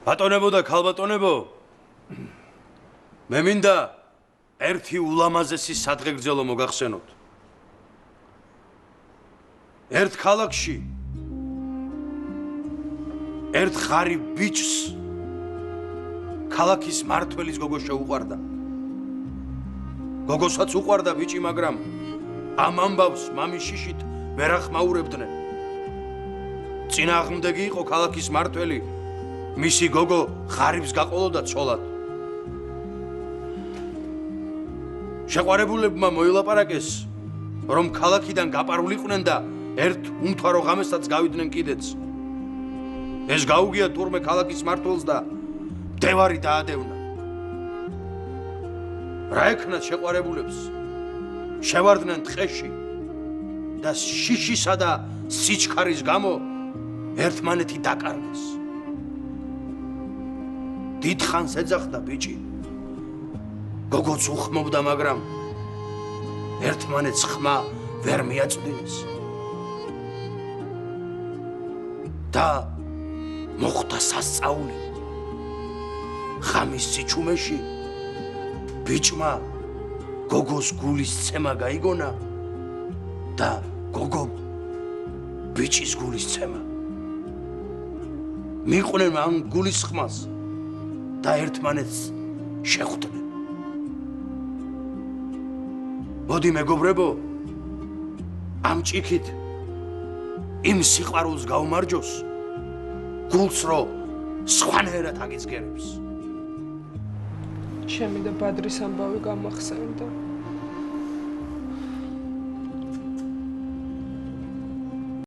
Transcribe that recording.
ბატონებო და ქალბატონებო, მე მინდა ერთი ულამაზესი სადღეგრძელო მოგახსენოთ. ერთ ქალაქში ერთ ღარიბ ბიჭს ქალაქის მმართველის გოგო შეუყვარდა. გოგოსაც უყვარდა ბიჭი, მაგრამ ამ ამბავს მამის შიშით ვერ ახმაურებდნენ. წინააღმდეგი იყო ქალაქის მმართველი, მისი გოგო ღარიბს გაყოლოდა ცოლად. შეყვარებულებმა მოილაპარაკეს, რომ ქალაქიდან გაპარულიყვნენ და ერთ უმთავრო ღამესაც გავიდნენ კიდეც. ეს გაუგია თურმე ქალაქის მმართველს და მდევარი დაადევნა. რა ეკნათ შეყვარებულებს? შევარდნენ ტყეში და შიშისა და სიჩქარის გამო ერთმანეთი დაკარგეს. დიდხანს ეძახდა ბიჭი. გოგოც უხმობდა, მაგრამ ერთმანეთს ხმა ვერ მიაწვდინეს. და მოხდა სასწაული. ღამის სიჩუმეში ბიჭმა გოგოს გულის ცემა გაიგონა და გოგომ ბიჭის გულის ცემა. მიყვნენ ამ გულის ხმას და ერთმანეთს შეხვდნენ. მოდი მეგობრებო, ამ ჭიქით იმ სიყვარულს გაუმარჯოს, გულს რო სხვანაირად აგიძგერებს. ჩემი და ბადრის ამბავი გამახსენდა.